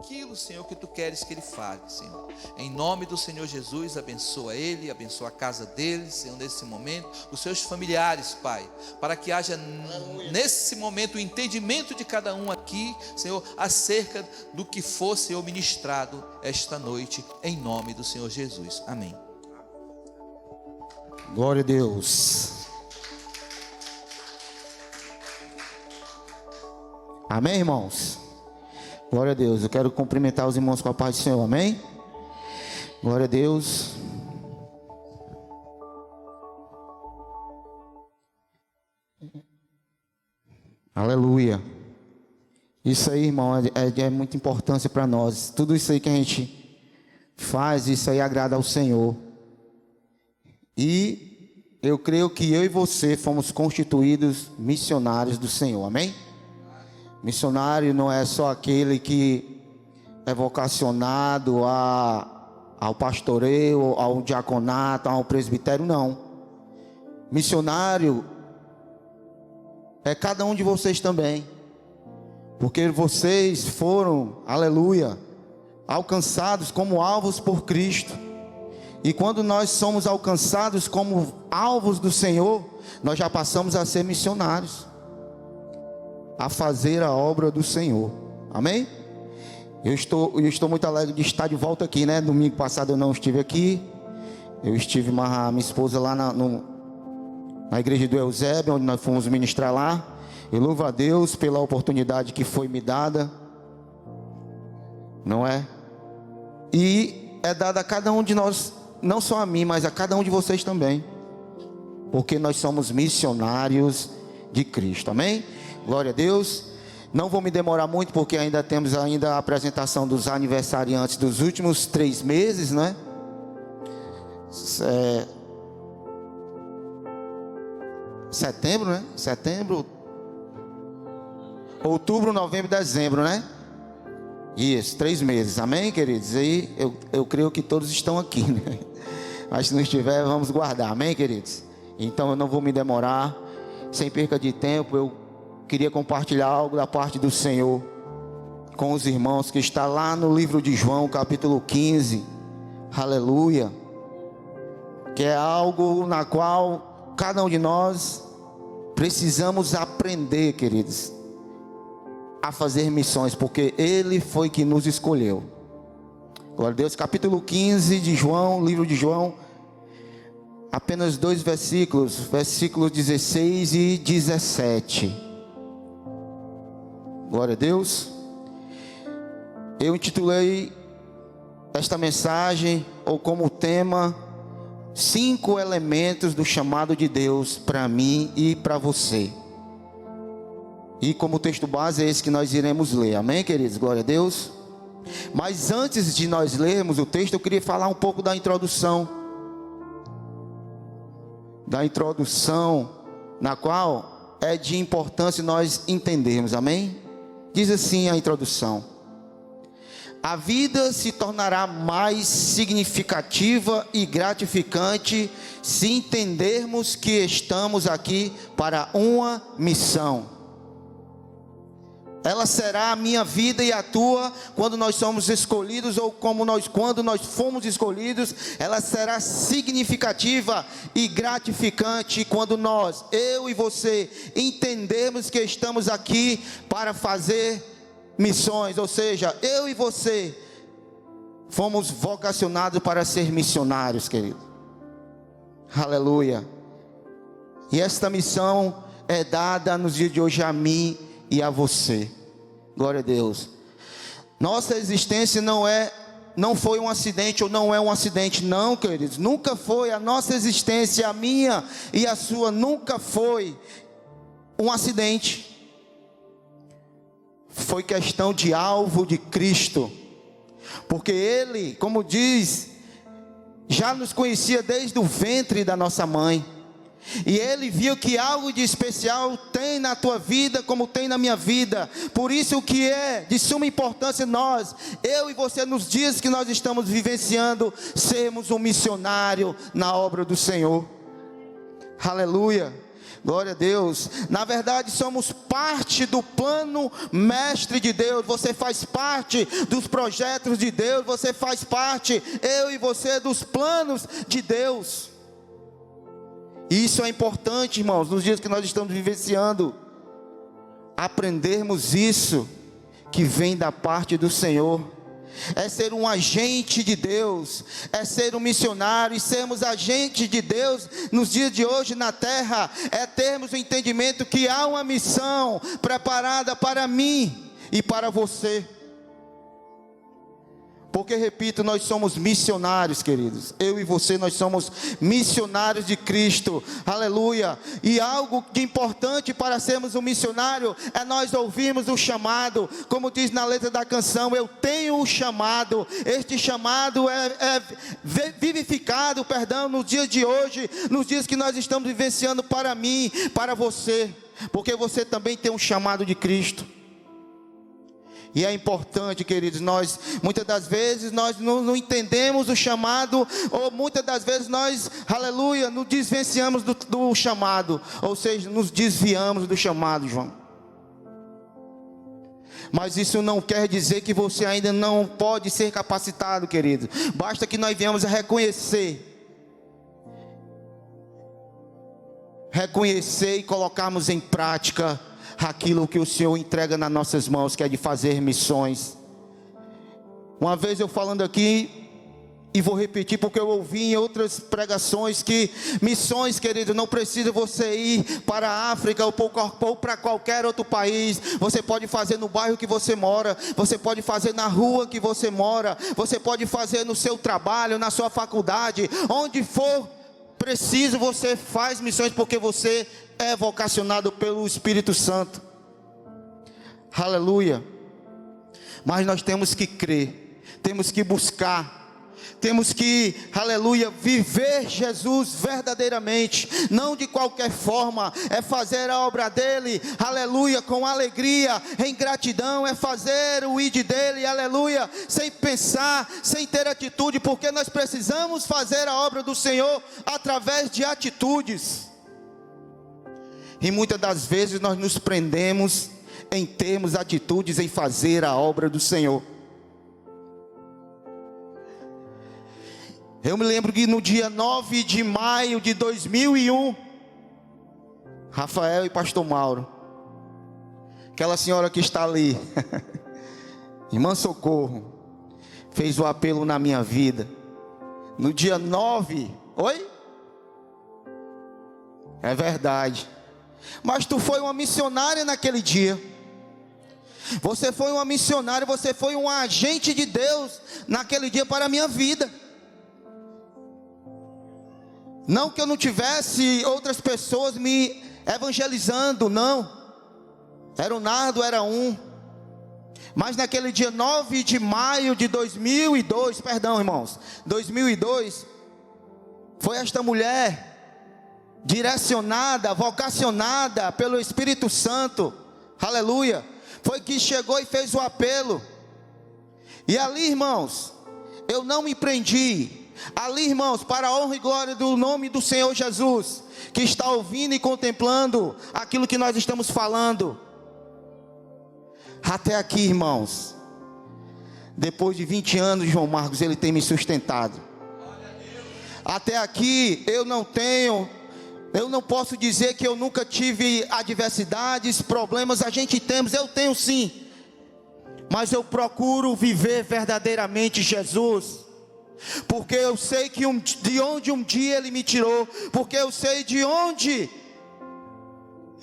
aquilo, Senhor, que Tu queres que ele fale, Senhor. Em nome do Senhor Jesus, abençoa ele, abençoa a casa dele, Senhor, nesse momento, os seus familiares, Pai, para que haja nesse momento o entendimento de cada um aqui, Senhor, acerca do que for, Senhor, ministrado esta noite, em nome do Senhor Jesus. Amém. Glória a Deus. Amém, irmãos? Glória a Deus. Eu quero cumprimentar os irmãos com a paz do Senhor. Amém? Glória a Deus. Aleluia. Isso aí, irmão, é muita importância para nós. Tudo isso aí que a gente faz, isso aí agrada ao Senhor. E eu creio que eu e você fomos constituídos missionários do Senhor. Amém? Missionário não é só aquele que é vocacionado ao pastoreio, ao diaconato, ao presbitério, não. Missionário é cada um de vocês também, porque vocês foram, aleluia, alcançados como alvos por Cristo. E quando nós somos alcançados como alvos do Senhor, nós já passamos a ser missionários, a fazer a obra do Senhor. Amém? Eu estou muito alegre de estar de volta aqui, né? Domingo passado eu não estive aqui. Eu estive com a minha esposa lá na igreja do Eusébio, onde nós fomos ministrar lá. Eu louvo a Deus pela oportunidade que foi me dada, não é? E é dada a cada um de nós, não só a mim, mas a cada um de vocês também, porque nós somos missionários de Cristo. Amém? Glória a Deus. Não vou me demorar muito, porque ainda temos a apresentação dos aniversariantes dos últimos 3 meses, né? Setembro, né? Setembro, outubro, novembro, dezembro, né? Isso, 3 meses. Amém, queridos? E eu creio que todos estão aqui, né? Mas se não estiver, vamos guardar. Amém, queridos? Então eu não vou me demorar. Sem perca de tempo, eu queria compartilhar algo da parte do Senhor com os irmãos, que está lá no livro de João, capítulo 15. Aleluia. Que é algo na qual cada um de nós precisamos aprender, queridos, a fazer missões, porque Ele foi que nos escolheu. Glória a Deus. Capítulo 15 de João, livro de João, apenas 2 versículos, versículos 16 e 17. Glória a Deus. Eu intitulei esta mensagem, ou como tema, 5 elementos do chamado de Deus para mim e para você. E como texto base é esse que nós iremos ler. Amém, queridos? Glória a Deus. Mas antes de nós lermos o texto, eu queria falar um pouco da introdução. Na qual é de importância nós entendermos. Amém? Diz assim a introdução: a vida se tornará mais significativa e gratificante se entendermos que estamos aqui para uma missão. Ela será a minha vida e a tua quando nós somos escolhidos, ou quando nós fomos escolhidos. Ela será significativa e gratificante quando eu e você, entendermos que estamos aqui para fazer missões. Ou seja, eu e você fomos vocacionados para ser missionários, querido. Aleluia. E esta missão é dada nos dias de hoje a mim e a você. Glória a Deus. Nossa existência não foi um acidente, ou não é um acidente, não, queridos. Nunca foi. A nossa existência, a minha e a sua, nunca foi um acidente. Foi questão de alvo de Cristo, porque Ele, como diz, já nos conhecia desde o ventre da nossa mãe. E Ele viu que algo de especial tem na tua vida, como tem na minha vida. Por isso o que é de suma importância eu e você, nos dias que nós estamos vivenciando, sermos um missionário na obra do Senhor. Aleluia. Glória a Deus. Na verdade, somos parte do plano mestre de Deus. Você faz parte dos projetos de Deus. Você faz parte, eu e você, dos planos de Deus. E isso é importante, irmãos, nos dias que nós estamos vivenciando. Aprendermos isso que vem da parte do Senhor. É ser um agente de Deus, é ser um missionário. E sermos agentes de Deus nos dias de hoje na terra é termos o entendimento que há uma missão preparada para mim e para você. Porque, repito, nós somos missionários, queridos. Eu e você, nós somos missionários de Cristo. Aleluia. E algo de importante para sermos um missionário é nós ouvirmos o chamado. Como diz na letra da canção, eu tenho um chamado. Este chamado é vivificado, nos dias de hoje, nos dias que nós estamos vivenciando para mim, para você. Porque você também tem um chamado de Cristo. E é importante, queridos, muitas das vezes nós não entendemos o chamado, ou muitas das vezes nós, aleluia, nos desvenciamos do chamado, ou seja, nos desviamos do chamado, João. Mas isso não quer dizer que você ainda não pode ser capacitado, querido. Basta que nós venhamos a reconhecer e colocarmos em prática aquilo que o Senhor entrega nas nossas mãos, que é de fazer missões. Uma vez eu falando aqui, e vou repetir porque eu ouvi em outras pregações, que missões, querido, não precisa você ir para a África ou para qualquer outro país. Você pode fazer no bairro que você mora, você pode fazer na rua que você mora, você pode fazer no seu trabalho, na sua faculdade, onde for preciso, você faz missões, porque você é vocacionado pelo Espírito Santo. Aleluia. Mas nós temos que crer, temos que buscar, temos que, aleluia, viver Jesus verdadeiramente, não de qualquer forma. É fazer a obra dele, aleluia, com alegria, em gratidão. É fazer o id dele, aleluia, sem pensar, sem ter atitude, porque nós precisamos fazer a obra do Senhor através de atitudes. E muitas das vezes nós nos prendemos em termos atitudes, em fazer a obra do Senhor. Eu me lembro que no dia 9 de maio de 2001, Rafael e pastor Mauro, aquela senhora que está ali, irmã Socorro, fez o apelo na minha vida. No dia 9, oi? É verdade. Mas tu foi uma missionária naquele dia. Você foi uma missionária, você foi um agente de Deus naquele dia para a minha vida. Não que eu não tivesse outras pessoas me evangelizando, não. Era o Nardo, era um. Mas naquele dia 9 de maio de 2002, perdão, irmãos, 2002, foi esta mulher direcionada, vocacionada pelo Espírito Santo, aleluia, foi que chegou e fez o apelo. E ali, irmãos, eu não me prendi. Ali, irmãos, para a honra e glória do nome do Senhor Jesus, que está ouvindo e contemplando aquilo que nós estamos falando. Até aqui, irmãos, depois de 20 anos, João Marcos, ele tem me sustentado. Até aqui eu não posso dizer que eu nunca tive adversidades, problemas. A gente temos, eu tenho sim, mas eu procuro viver verdadeiramente Jesus, porque eu sei que de onde um dia Ele me tirou, porque eu sei de onde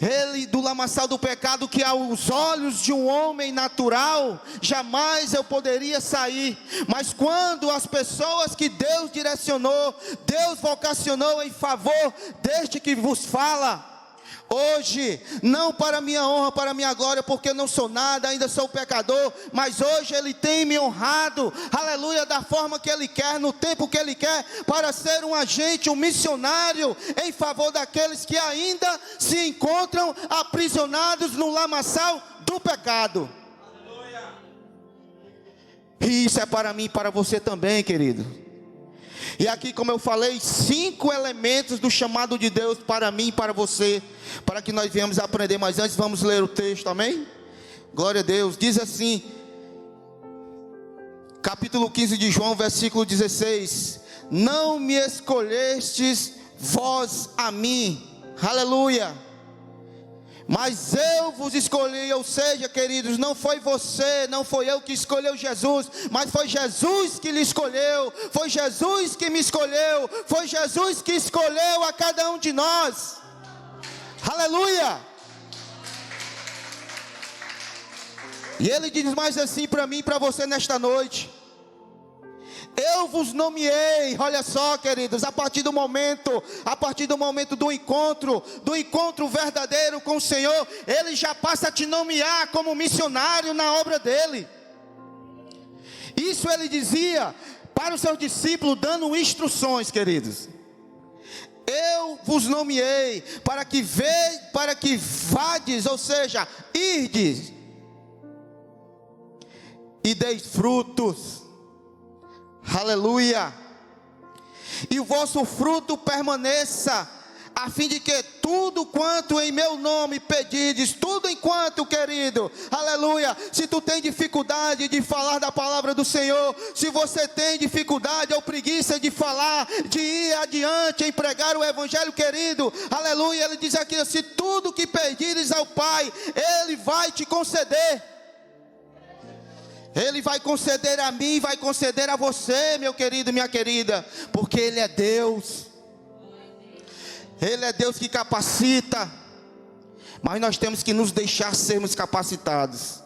Ele, do lamaçal do pecado, que aos olhos de um homem natural, jamais eu poderia sair. Mas quando as pessoas que Deus direcionou, Deus vocacionou em favor deste que vos fala, hoje, não para minha honra, para minha glória, porque eu não sou nada, ainda sou pecador, mas hoje Ele tem me honrado, aleluia, da forma que Ele quer, no tempo que Ele quer, para ser um agente, um missionário, em favor daqueles que ainda se encontram aprisionados no lamaçal do pecado. Aleluia. E isso é para mim e para você também, querido. E aqui, como eu falei, 5 elementos do chamado de Deus para mim e para você, para que nós venhamos aprender. Mas antes vamos ler o texto, amém? Glória a Deus. Diz assim, capítulo 15 de João, versículo 16: não me escolhestes vós a mim, aleluia, mas eu vos escolhi. Ou seja, queridos, não foi você, não foi eu que escolheu Jesus, mas foi Jesus que lhe escolheu, foi Jesus que me escolheu, foi Jesus que escolheu a cada um de nós, aleluia. E ele diz mais assim para mim e para você nesta noite: eu vos nomeei. Olha só, queridos, a partir do momento do encontro verdadeiro com o Senhor, Ele já passa a te nomear como missionário na obra dEle. Isso Ele dizia para os seus discípulos, dando instruções, queridos. Eu vos nomeei para que vades, ou seja, irdes e deis frutos, aleluia, e o vosso fruto permaneça, a fim de que tudo quanto em meu nome pedides, tudo enquanto, querido, aleluia. Se tu tem dificuldade de falar da palavra do Senhor, se você tem dificuldade ou preguiça de falar, de ir adiante em pregar o evangelho, querido, aleluia, ele diz aqui: se tudo que pedires ao Pai, Ele vai te conceder. Ele vai conceder a mim, vai conceder a você, meu querido, minha querida, porque Ele é Deus. Ele é Deus que capacita, mas nós temos que nos deixar sermos capacitados.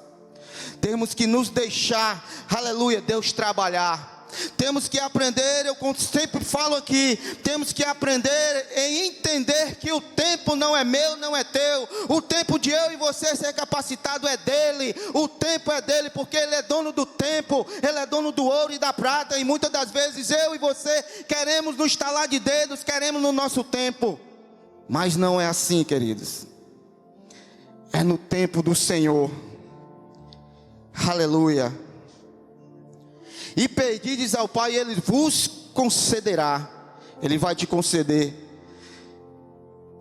Temos que nos deixar, aleluia, Deus trabalhar. Temos que aprender, eu sempre falo aqui, temos que aprender em entender que o tempo não é meu, não é teu. O tempo de eu e você ser capacitado é dele. O tempo é dele, porque ele é dono do tempo, ele é dono do ouro e da prata. E muitas das vezes eu e você queremos no estalar de dedos, queremos no nosso tempo. Mas não é assim, queridos. É no tempo do Senhor. Aleluia. E pedides ao Pai, Ele vos concederá. Ele vai te conceder.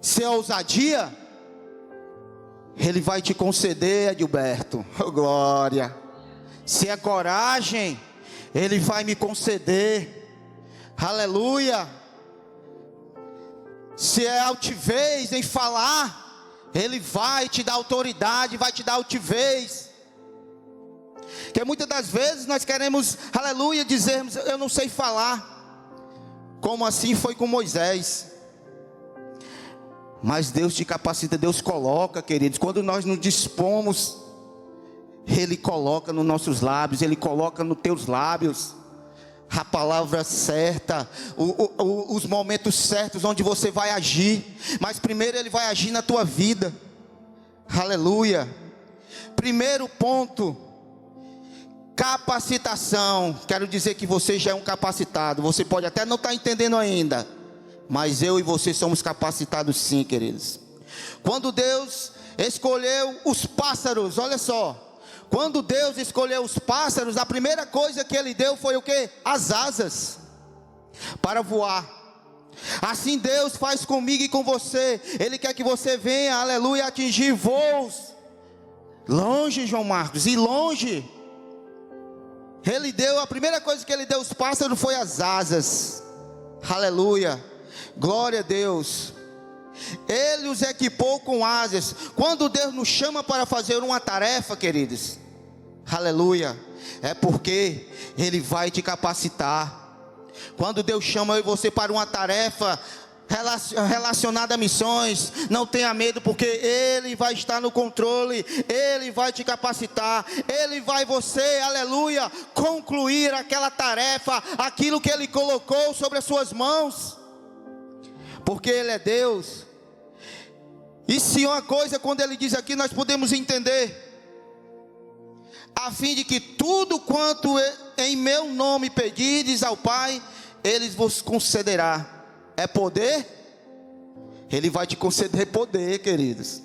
Se é ousadia, Ele vai te conceder, Edilberto. Oh, glória. Se é coragem, Ele vai me conceder. Aleluia. Se é altivez em falar, Ele vai te dar autoridade, vai te dar altivez. Porque muitas das vezes nós queremos, aleluia, dizermos: eu não sei falar. Como assim foi com Moisés? Mas Deus te capacita, Deus coloca, queridos. Quando nós nos dispomos, Ele coloca nos nossos lábios, Ele coloca nos teus lábios a palavra certa, os momentos certos onde você vai agir. Mas primeiro Ele vai agir na tua vida. Aleluia. Primeiro ponto: capacitação. Quero dizer que você já é um capacitado. Você pode até não estar entendendo ainda, mas eu e você somos capacitados sim, queridos. Quando Deus escolheu os pássaros, olha só, quando Deus escolheu os pássaros, a primeira coisa que Ele deu foi o quê? As asas para voar. Assim Deus faz comigo e com você. Ele quer que você venha, aleluia, atingir voos longe, João Marcos, e longe. Ele deu, a primeira coisa que Ele deu aos pássaros foi as asas. Aleluia, glória a Deus. Ele os equipou com asas. Quando Deus nos chama para fazer uma tarefa, queridos, aleluia, é porque Ele vai te capacitar. Quando Deus chama eu e você para uma tarefa relacionada a missões, não tenha medo, porque Ele vai estar no controle, Ele vai te capacitar, Ele vai você, aleluia, concluir aquela tarefa, aquilo que Ele colocou sobre as suas mãos, porque Ele é Deus. E se uma coisa, quando Ele diz aqui, nós podemos entender: a fim de que tudo quanto em meu nome pedires ao Pai, Ele vos concederá. É poder? Ele vai te conceder poder, queridos.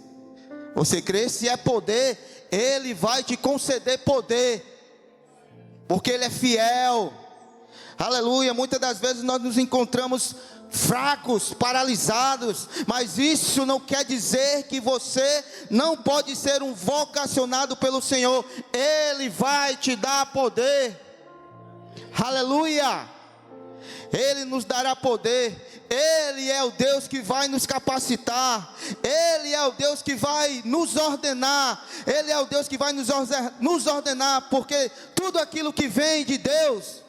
Você crê? Se é poder, Ele vai te conceder poder, porque Ele é fiel. Aleluia. Muitas das vezes nós nos encontramos fracos, paralisados, mas isso não quer dizer que você não pode ser um vocacionado pelo Senhor. Ele vai te dar poder. Aleluia. Ele nos dará poder. Ele é o Deus que vai nos capacitar. Ele é o Deus que vai nos ordenar. Ele é o Deus que vai nos ordenar, porque tudo aquilo que vem de Deus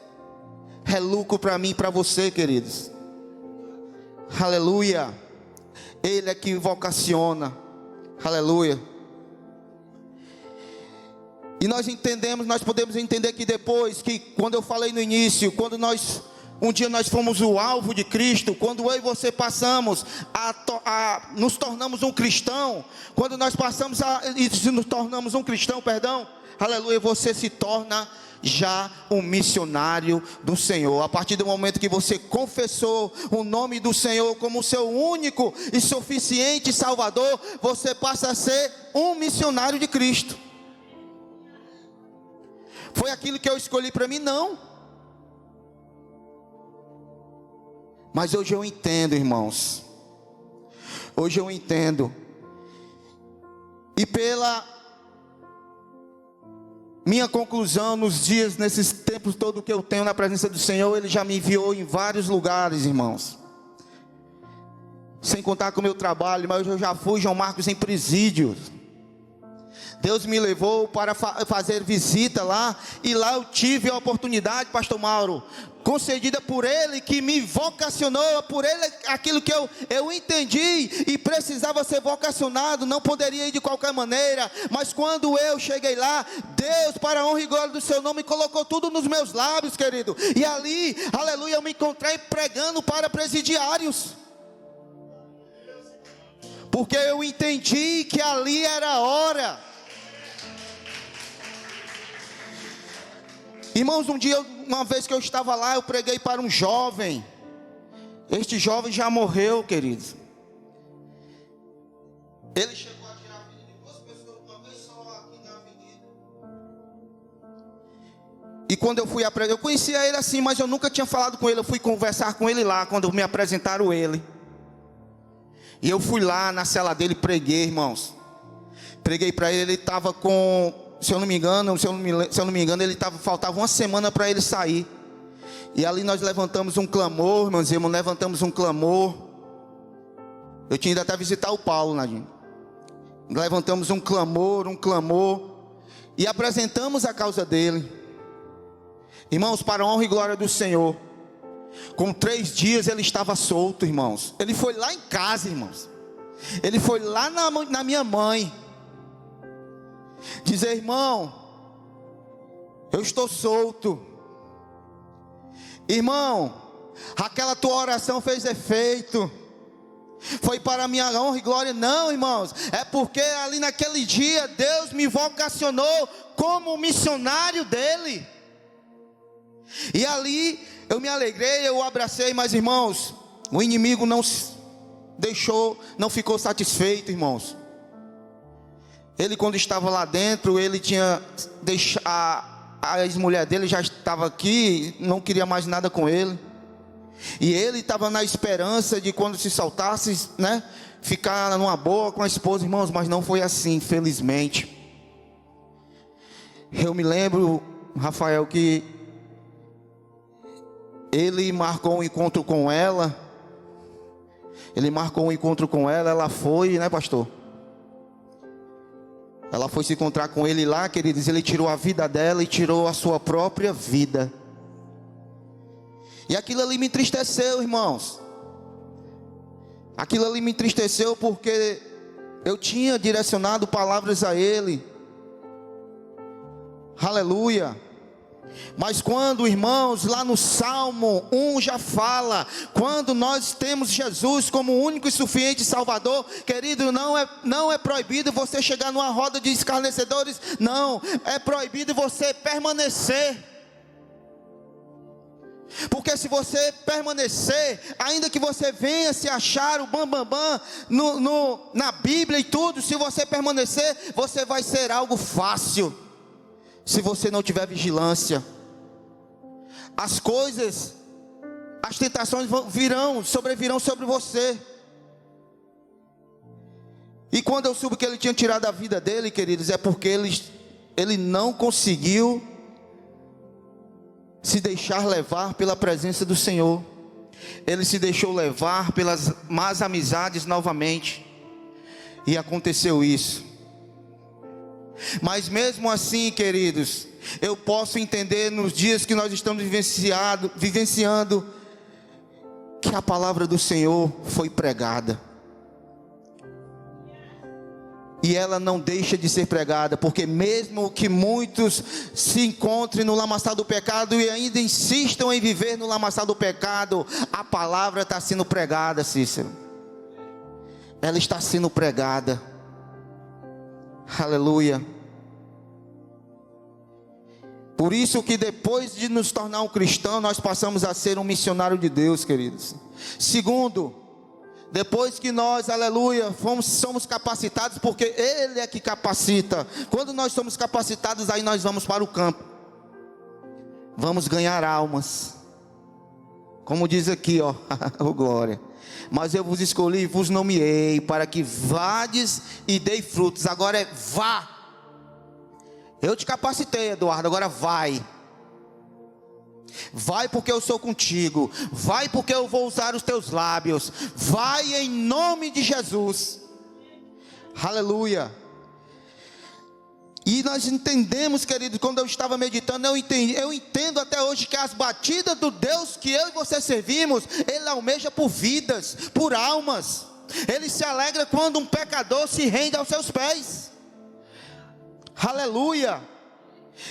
é lucro para mim e para você, queridos. Aleluia. Ele é que vocaciona. Aleluia. E nós podemos entender que depois, que quando eu falei no início, quando um dia nós fomos o alvo de Cristo, quando eu e você passamos nos tornamos um cristão, quando nós passamos e nos tornamos um cristão, aleluia, você se torna já um missionário do Senhor. A partir do momento que você confessou o nome do Senhor como seu único e suficiente Salvador, você passa a ser um missionário de Cristo. Foi aquilo que eu escolhi para mim? Não. Mas hoje eu entendo, irmãos. Hoje eu entendo. E pela minha conclusão, nesses tempos todos que eu tenho na presença do Senhor, Ele já me enviou em vários lugares, irmãos. Sem contar com o meu trabalho, mas eu já fui, João Marcos, em presídios. Deus me levou para fazer visita lá, e lá eu tive a oportunidade, pastor Mauro, concedida por Ele, que me vocacionou, por Ele, aquilo que eu entendi e precisava ser vocacionado, não poderia ir de qualquer maneira, mas quando eu cheguei lá, Deus, para a honra e glória do seu nome, colocou tudo nos meus lábios, querido, e ali, aleluia, eu me encontrei pregando para presidiários, porque eu entendi que ali era a hora. Irmãos, uma vez que eu estava lá, eu preguei para um jovem. Este jovem já morreu, queridos. Ele chegou a tirar a vida de 2 pessoas uma vez só aqui na avenida. E quando eu fui a pregar, eu conhecia ele assim, mas eu nunca tinha falado com ele. Eu fui conversar com ele lá, quando me apresentaram ele. E eu fui lá na cela dele, preguei, irmãos. Preguei para ele, ele estava com... Se eu não me engano, faltava uma semana para ele sair. E ali nós levantamos um clamor, irmãos, levantamos um clamor. Eu tinha ido até visitar o Paulo, Nadine. Levantamos um clamor, e apresentamos a causa dele. Irmãos, para a honra e glória do Senhor, com 3 dias ele estava solto, irmãos. Ele foi lá em casa, irmãos. Ele foi lá na minha mãe dizer: irmão, eu estou solto. Irmão, aquela tua oração fez efeito. Foi para a minha honra e glória. Não, irmãos, é porque ali naquele dia Deus me vocacionou como missionário dele. E ali eu me alegrei, eu o abracei. Mas, irmãos, o inimigo não ficou satisfeito, irmãos. Ele, quando estava lá dentro, ele tinha deixado, a ex-mulher dele já estava aqui, não queria mais nada com ele. E ele estava na esperança de, quando se soltasse, né, ficar numa boa com a esposa, irmãos, mas não foi assim, infelizmente. Eu me lembro, Rafael, que ele marcou um encontro com ela. Ela foi, né, pastor? Ela foi se encontrar com ele lá, queridos. Ele tirou a vida dela e tirou a sua própria vida. E aquilo ali me entristeceu, irmãos. Aquilo ali me entristeceu porque eu tinha direcionado palavras a ele. Aleluia. Mas quando, irmãos, lá no Salmo 1 já fala, quando nós temos Jesus como o único e suficiente Salvador, querido, não é proibido você chegar numa roda de escarnecedores. Não, é proibido você permanecer. Porque se você permanecer, ainda que você venha se achar o bambambam na Bíblia e tudo, se você permanecer, você vai ser algo fácil, se você não tiver vigilância. as coisas, as tentações sobrevirão sobre você. E quando eu soube que ele tinha tirado a vida dele, queridos, é porque ele não conseguiu se deixar levar pela presença do Senhor. Ele se deixou levar pelas más amizades novamente. E aconteceu isso. Mas mesmo assim, queridos, eu posso entender nos dias que nós estamos vivenciando, que a palavra do Senhor foi pregada. E ela não deixa de ser pregada, porque mesmo que muitos se encontrem no lamaçal do pecado e ainda insistam em viver no lamaçal do pecado, a palavra está sendo pregada, Cícero. Ela está sendo pregada. Aleluia. Por isso que depois de nos tornar um cristão, nós passamos a ser um missionário de Deus, queridos. Segundo, depois que nós, aleluia, somos capacitados, porque Ele é que capacita. Quando nós somos capacitados, aí nós vamos para o campo. Vamos ganhar almas. Como diz aqui, ó, oh glória. Mas eu vos escolhi e vos nomeei para que vades e dei frutos. Agora é vá. Eu te capacitei, Eduardo, agora vai. Vai porque eu sou contigo. Vai porque eu vou usar os teus lábios. Vai em nome de Jesus. Aleluia. E nós entendemos, querido, quando eu estava meditando, eu entendo até hoje que as batidas do Deus que eu e você servimos, Ele almeja por vidas, por almas. Ele se alegra quando um pecador se rende aos seus pés. Aleluia.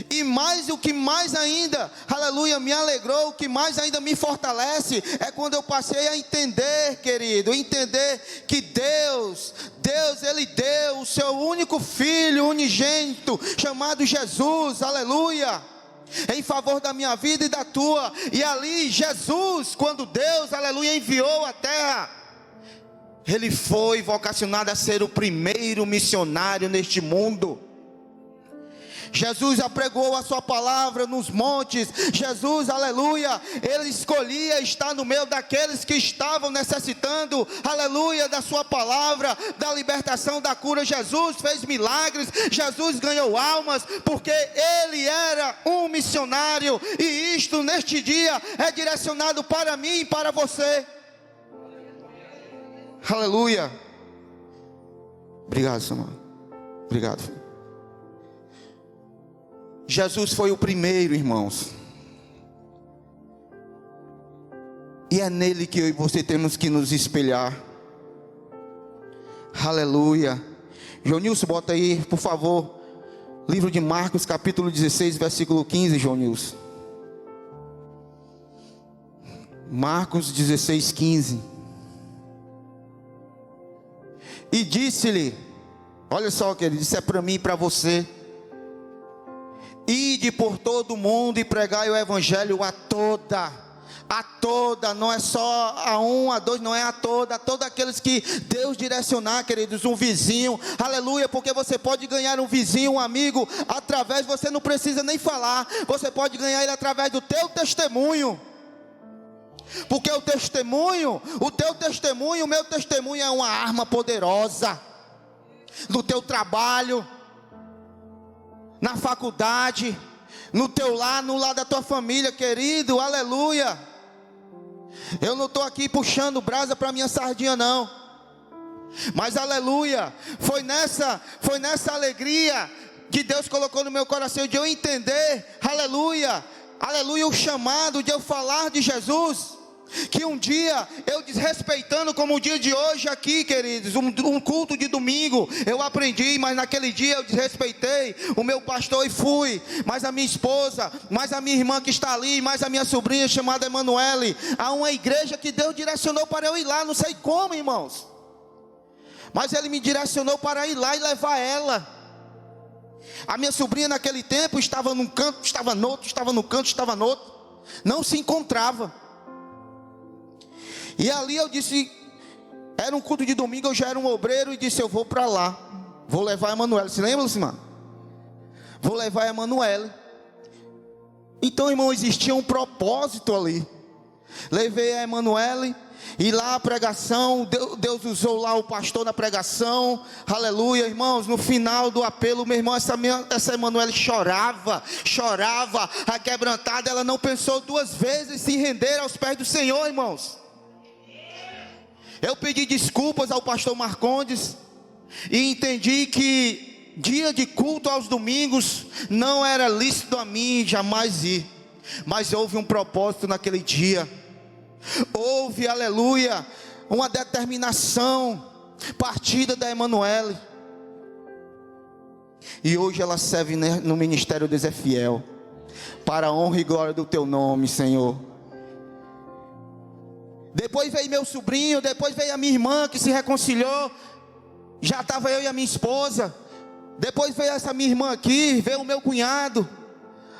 E mais, o que mais ainda, aleluia, me alegrou, o que mais ainda me fortalece, é quando eu passei a entender, querido, entender que Deus, Ele deu o seu único Filho unigênito, chamado Jesus, aleluia, em favor da minha vida e da tua. E ali, Jesus, quando Deus, aleluia, enviou a terra, Ele foi vocacionado a ser o primeiro missionário neste mundo. Jesus apregoou a sua palavra nos montes. Jesus, aleluia, Ele escolhia estar no meio daqueles que estavam necessitando, aleluia, da sua palavra, da libertação, da cura. Jesus fez milagres, Jesus ganhou almas, porque Ele era um missionário. E isto neste dia é direcionado para mim e para você. Aleluia. Obrigado, Senhor. Obrigado, filho. Jesus foi o primeiro, irmãos. E é nele que eu e você temos que nos espelhar. Aleluia. Jonilson, bota aí, por favor, livro de Marcos, capítulo 16, versículo 15, Jonilson. Marcos 16, 15. E disse-lhe, olha só, querido, isso é para mim e para você: ide por todo o mundo e pregai o evangelho a toda, não é só a um, a dois, não é a todos aqueles que Deus direcionar, queridos, um vizinho, aleluia, porque você pode ganhar um vizinho, um amigo, através, você não precisa nem falar, você pode ganhar ele através do teu testemunho, porque o teu testemunho, o meu testemunho é uma arma poderosa, no teu trabalho, na faculdade, no teu lar, no lar da tua família, querido, aleluia. Eu não estou aqui puxando brasa para minha sardinha, não, mas aleluia, foi nessa alegria que Deus colocou no meu coração, de eu entender, aleluia, o chamado de eu falar de Jesus, que um dia eu desrespeitando, como o dia de hoje aqui, queridos, um culto de domingo, eu aprendi, mas naquele dia eu desrespeitei o meu pastor e fui, mas a minha esposa, mais a minha irmã que está ali, mais a minha sobrinha chamada Emanuele, a uma igreja que Deus direcionou para eu ir lá, não sei como, irmãos, mas Ele me direcionou para ir lá e levar ela. A minha sobrinha naquele tempo estava num canto, estava no outro, estava no canto, estava no outro, não se encontrava. E ali eu disse, era um culto de domingo, eu já era um obreiro, e disse, eu vou para lá, vou levar a Emanuele. Se lembra, Lucimar? Vou levar a Emanuele. Então, irmão, existia um propósito ali. Levei a Emanuele, e lá a pregação, Deus usou lá o pastor na pregação, aleluia, irmãos. No final do apelo, meu irmão, essa Emanuele chorava, aquebrantada. Ela não pensou duas vezes em se render aos pés do Senhor, irmãos. Eu pedi desculpas ao pastor Marcondes, e entendi que dia de culto aos domingos não era lícito a mim jamais ir, mas houve um propósito naquele dia. Houve, aleluia, uma determinação partida da Emanuele, e hoje ela serve no ministério Deus é Fiel, para a honra e glória do teu nome, Senhor. Depois veio meu sobrinho, depois veio a minha irmã que se reconciliou. Já estava eu e a minha esposa. Depois veio essa minha irmã aqui, veio o meu cunhado,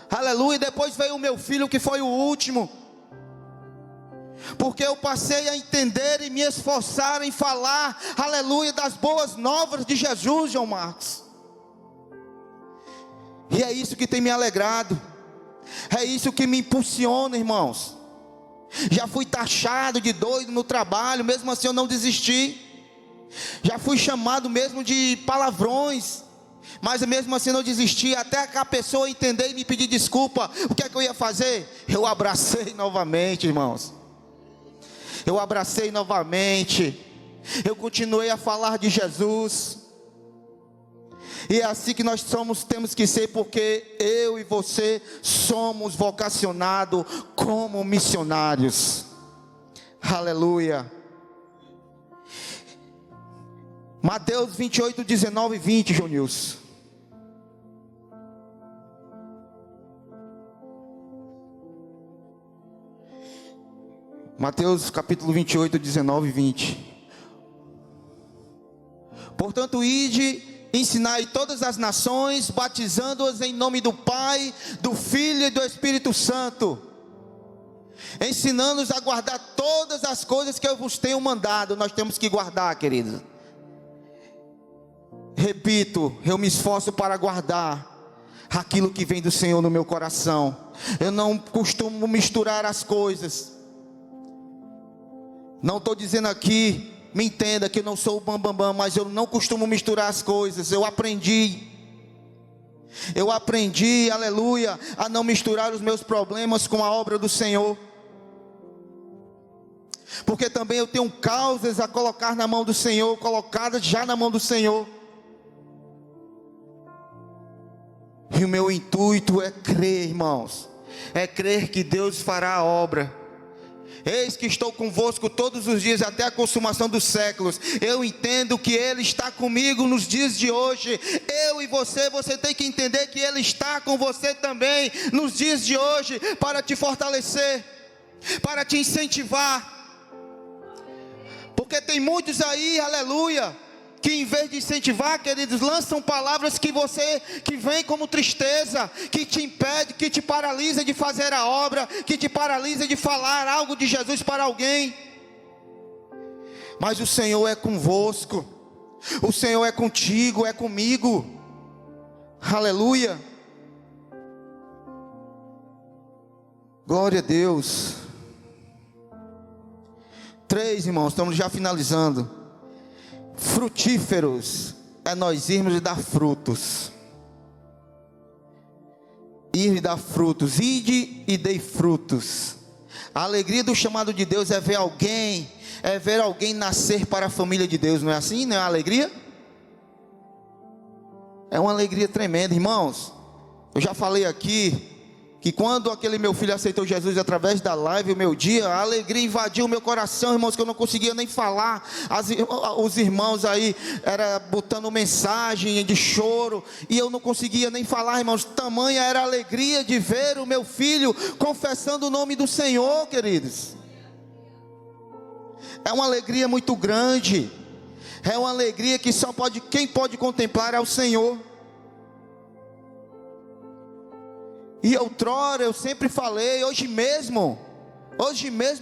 aleluia. Depois veio o meu filho, que foi o último. Porque eu passei a entender e me esforçar em falar, aleluia, das boas novas de Jesus, João Marcos. E é isso que tem me alegrado, é isso que me impulsiona, irmãos. Já fui taxado de doido no trabalho, mesmo assim eu não desisti. Já fui chamado mesmo de palavrões, mas mesmo assim não desisti, até que a pessoa entender e me pedir desculpa. O que é que eu ia fazer? Eu abracei novamente, irmãos. Eu abracei novamente. Eu continuei a falar de Jesus. E é assim que nós temos que ser, porque eu e você somos vocacionados como missionários. Aleluia. Mateus 28, 19 e 20, João Nilson. Mateus capítulo 28, 19 e 20. Portanto, ide, ensinai todas as nações, batizando-as em nome do Pai, do Filho e do Espírito Santo, ensinando-os a guardar todas as coisas que eu vos tenho mandado. Nós temos que guardar, queridos. Repito, eu me esforço para guardar aquilo que vem do Senhor no meu coração. Eu não costumo misturar as coisas. Não estou dizendo aqui, me entenda, que eu não sou o bambambam, mas eu não costumo misturar as coisas. Eu aprendi, aleluia, a não misturar os meus problemas com a obra do Senhor. Porque também eu tenho causas a colocar na mão do Senhor, colocadas já na mão do Senhor. E o meu intuito é crer, irmãos, é crer que Deus fará a obra. Eis que estou convosco todos os dias até a consumação dos séculos. Eu entendo que Ele está comigo nos dias de hoje. Eu e você tem que entender que Ele está com você também nos dias de hoje, para te fortalecer, para te incentivar. Porque tem muitos aí, aleluia, que em vez de incentivar, queridos, lançam palavras que vem como tristeza, que te impede, que te paralisa de fazer a obra, que te paralisa de falar algo de Jesus para alguém. Mas o Senhor é convosco, o Senhor é contigo, é comigo, aleluia, glória a Deus. 3, irmãos, estamos já finalizando. Frutíferos é nós irmos e dar frutos. Ir e dar frutos. Ide e dei frutos. A alegria do chamado de Deus é ver alguém nascer para a família de Deus. Não é assim? Não é uma alegria? É uma alegria tremenda, irmãos. Eu já falei aqui que quando aquele meu filho aceitou Jesus através da live, o meu dia, a alegria invadiu o meu coração, irmãos, que eu não conseguia nem falar. Os irmãos aí era botando mensagem de choro, e eu não conseguia nem falar, irmãos. Tamanha era a alegria de ver o meu filho confessando o nome do Senhor, queridos. É uma alegria muito grande. É uma alegria que quem pode contemplar é o Senhor. E outrora eu sempre falei, hoje mesmo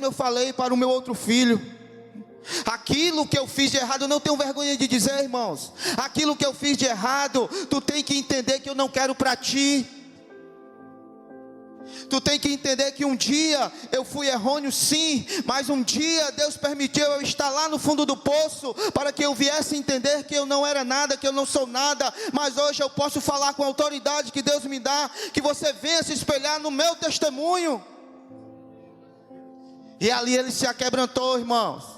eu falei para o meu outro filho: aquilo que eu fiz de errado, eu não tenho vergonha de dizer, irmãos, aquilo que eu fiz de errado, tu tem que entender que eu não quero para ti. Tu tem que entender que um dia eu fui errôneo sim, mas um dia Deus permitiu eu estar lá no fundo do poço, para que eu viesse entender que eu não era nada, que eu não sou nada, mas hoje eu posso falar com a autoridade que Deus me dá, que você venha se espelhar no meu testemunho. E ali ele se aquebrantou, irmãos.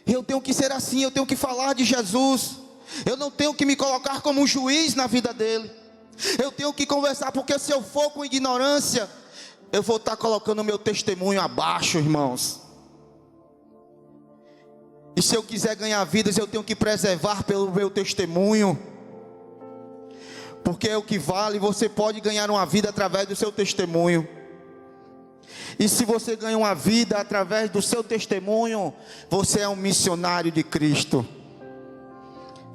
Eu tenho que ser assim, eu tenho que falar de Jesus. Eu não tenho que me colocar como um juiz na vida dele. Eu tenho que conversar, porque se eu for com ignorância, eu vou estar colocando o meu testemunho abaixo, irmãos. E se eu quiser ganhar vidas, eu tenho que preservar pelo meu testemunho, porque é o que vale. Você pode ganhar uma vida através do seu testemunho. E se você ganha uma vida através do seu testemunho, você é um missionário de Cristo.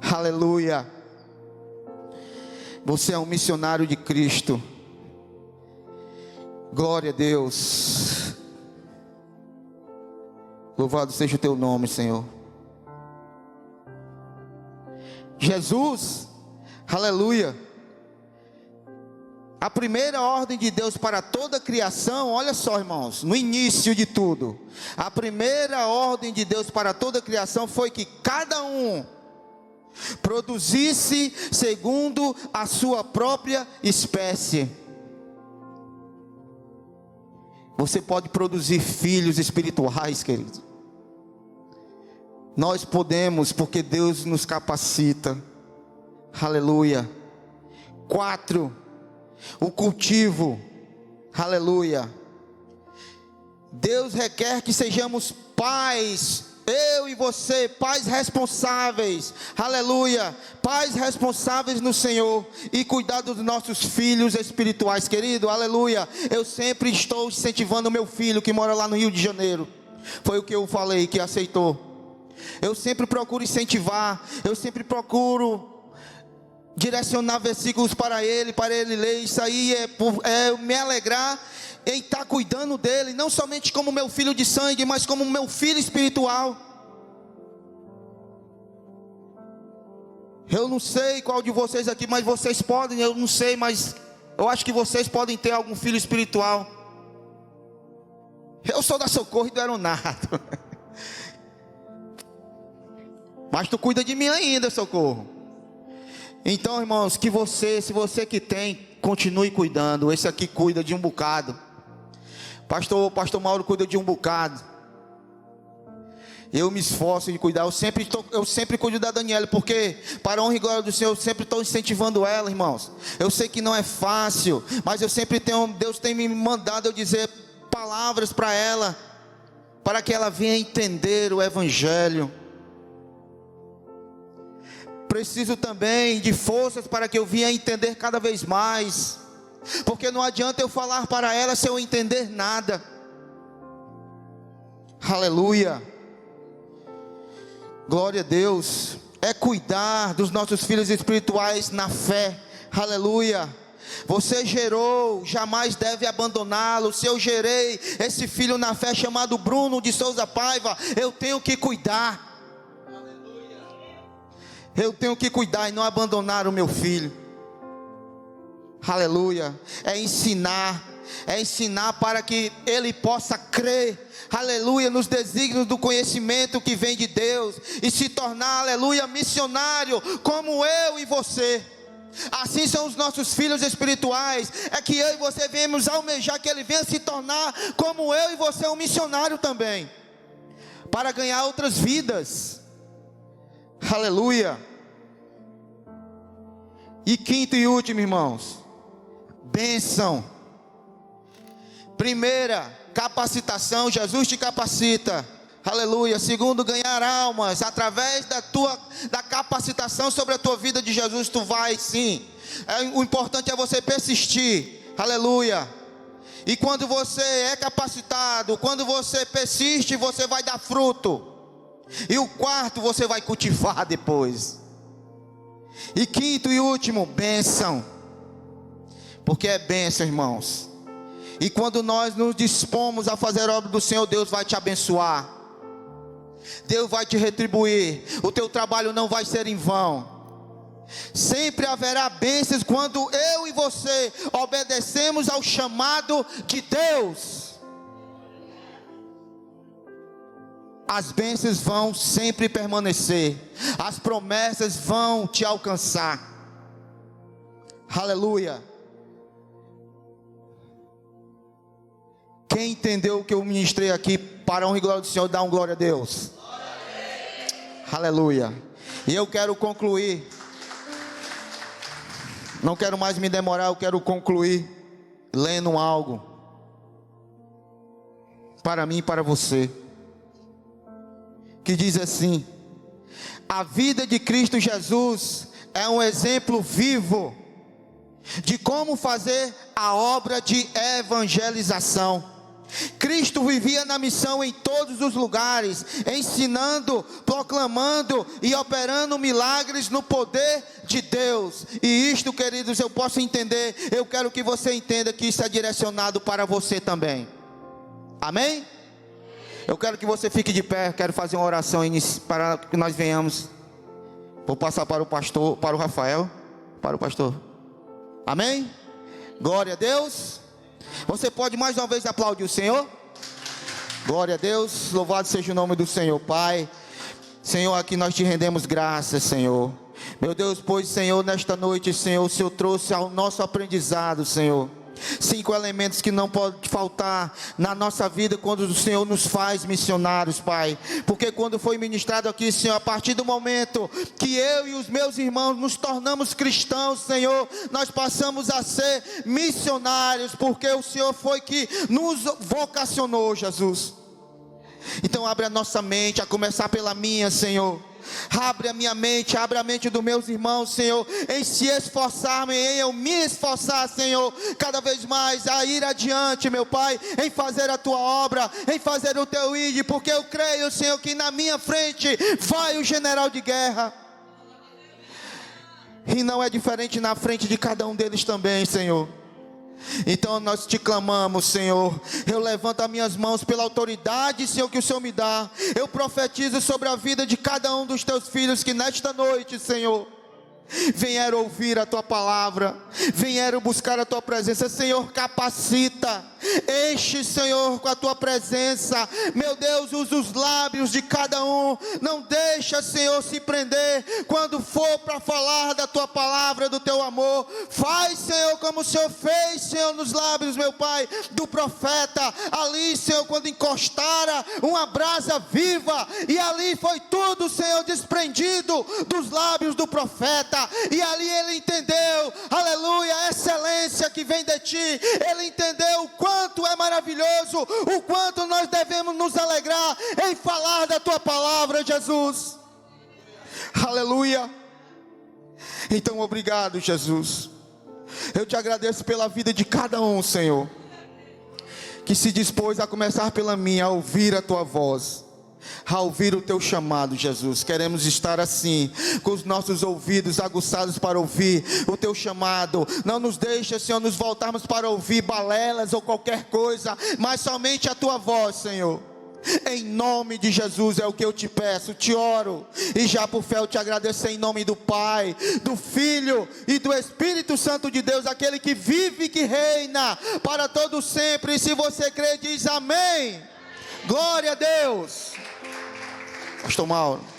Aleluia. Você é um missionário de Cristo. Glória a Deus. Louvado seja o teu nome, Senhor. Jesus, aleluia. A primeira ordem de Deus para toda a criação, olha só, irmãos, no início de tudo, a primeira ordem de Deus para toda a criação foi que cada um produzisse segundo a sua própria espécie. Você pode produzir filhos espirituais, querido. Nós podemos, porque Deus nos capacita. Aleluia. 4, o cultivo. Aleluia. Deus requer que sejamos pais, eu e você, pais responsáveis, aleluia, pais responsáveis no Senhor, e cuidar dos nossos filhos espirituais, querido, aleluia. Eu sempre estou incentivando o meu filho que mora lá no Rio de Janeiro, foi o que eu falei, que aceitou. Eu sempre procuro incentivar, eu sempre procuro direcionar versículos para ele ler. Isso aí é me alegrar em estar cuidando dele, não somente como meu filho de sangue, mas como meu filho espiritual. Eu não sei qual de vocês aqui, mas vocês podem, eu não sei, mas eu acho que vocês podem ter algum filho espiritual. Eu sou da Socorro e do Aeronato, mas tu cuida de mim ainda, Socorro. Então, irmãos, que você, se você que tem, continue cuidando. Esse aqui cuida de um bocado. Pastor Mauro cuida de um bocado. Eu me esforço de cuidar. Eu sempre cuido da Daniela, porque para a honra e glória do Senhor, eu sempre estou incentivando ela, irmãos. Eu sei que não é fácil, mas Deus tem me mandado eu dizer palavras para ela, para que ela venha entender o Evangelho. Preciso também de forças para que eu venha entender cada vez mais, porque não adianta eu falar para ela se eu entender nada. Aleluia. Glória a Deus. É cuidar dos nossos filhos espirituais na fé. Aleluia. Você gerou, jamais deve abandoná-lo. Se eu gerei esse filho na fé chamado Bruno de Souza Paiva, eu tenho que cuidar. Eu tenho que cuidar e não abandonar o meu filho. Aleluia. É ensinar para que ele possa crer, aleluia, nos desígnios do conhecimento que vem de Deus, e se tornar, aleluia, missionário, como eu e você. Assim são os nossos filhos espirituais. É que eu e você viemos almejar que ele venha se tornar como eu e você, um missionário também, para ganhar outras vidas. Aleluia. E quinto e último, irmãos, bênção. Primeira, capacitação. Jesus te capacita. Aleluia. Segundo, ganhar almas. Através da capacitação sobre a tua vida de Jesus, tu vai sim. O importante é você persistir. Aleluia. E quando você é capacitado, quando você persiste, você vai dar fruto. E o quarto, você vai cultivar depois. E quinto e último, bênção. Porque é bênção, irmãos. E quando nós nos dispomos a fazer a obra do Senhor, Deus vai te abençoar. Deus vai te retribuir. O teu trabalho não vai ser em vão. Sempre haverá bênçãos quando eu e você obedecemos ao chamado de Deus. As bênçãos vão sempre permanecer. As promessas vão te alcançar. Aleluia. Quem entendeu o que eu ministrei aqui, para a honra e glória do Senhor, dá um glória a Deus. Aleluia. E eu quero concluir. Não quero mais me demorar, eu quero concluir lendo algo para mim e para você, que diz assim: a vida de Cristo Jesus é um exemplo vivo de como fazer a obra de evangelização. Cristo vivia na missão em todos os lugares, ensinando, proclamando e operando milagres no poder de Deus. E isto, queridos, eu posso entender. Eu quero que você entenda que isso é direcionado para você também. Amém? Eu quero que você fique de pé. Quero fazer uma oração para que nós venhamos. Vou passar para o pastor, para o Rafael, para o pastor. Amém? Glória a Deus. Você pode mais uma vez aplaudir o Senhor? Glória a Deus, louvado seja o nome do Senhor. Pai, Senhor, aqui nós te rendemos graças, Senhor. Meu Deus, pois, Senhor, nesta noite, Senhor, o Senhor trouxe ao nosso aprendizado, Senhor, 5 elementos que não podem faltar na nossa vida quando o Senhor nos faz missionários, Pai. Porque quando foi ministrado aqui, Senhor, a partir do momento que eu e os meus irmãos nos tornamos cristãos, Senhor, nós passamos a ser missionários, porque o Senhor foi que nos vocacionou, Jesus. Então abre a nossa mente, a começar pela minha, Senhor. Abre a minha mente, abre a mente dos meus irmãos, Senhor, em se esforçar-me, em eu me esforçar, Senhor, cada vez mais a ir adiante, meu Pai, em fazer a tua obra, em fazer o teu ID, porque eu creio, Senhor, que na minha frente vai o general de guerra, e não é diferente na frente de cada um deles também, Senhor. Então nós te clamamos, Senhor. Eu levanto as minhas mãos pela autoridade, Senhor, que o Senhor me dá. Eu profetizo sobre a vida de cada um dos teus filhos que nesta noite, Senhor, vieram ouvir a tua palavra, vieram buscar a tua presença. Senhor, capacita, enche, Senhor, com a tua presença. Meu Deus, usa os lábios de cada um. Não deixa, Senhor, se prender quando for para falar da tua palavra, do teu amor. Faz, Senhor, como o Senhor fez, Senhor, nos lábios, meu Pai, do profeta ali, Senhor, quando encostara uma brasa viva, e ali foi tudo, Senhor, desprendido dos lábios do profeta. E ali ele entendeu, aleluia, a excelência que vem de ti. Ele entendeu o quanto é maravilhoso, o quanto nós devemos nos alegrar em falar da tua palavra, Jesus. Aleluia. Então obrigado, Jesus. Eu te agradeço pela vida de cada um, Senhor, que se dispôs a começar pela minha, a ouvir a tua voz, a ouvir o teu chamado, Jesus. Queremos estar assim, com os nossos ouvidos aguçados para ouvir o teu chamado. Não nos deixa, Senhor, nos voltarmos para ouvir balelas ou qualquer coisa, mas somente a tua voz, Senhor. Em nome de Jesus é o que eu te peço, te oro, e já por fé eu te agradeço em nome do Pai, do Filho e do Espírito Santo de Deus, aquele que vive e que reina para todo sempre. E se você crê, diz amém. Glória a Deus. Pastor Mauro.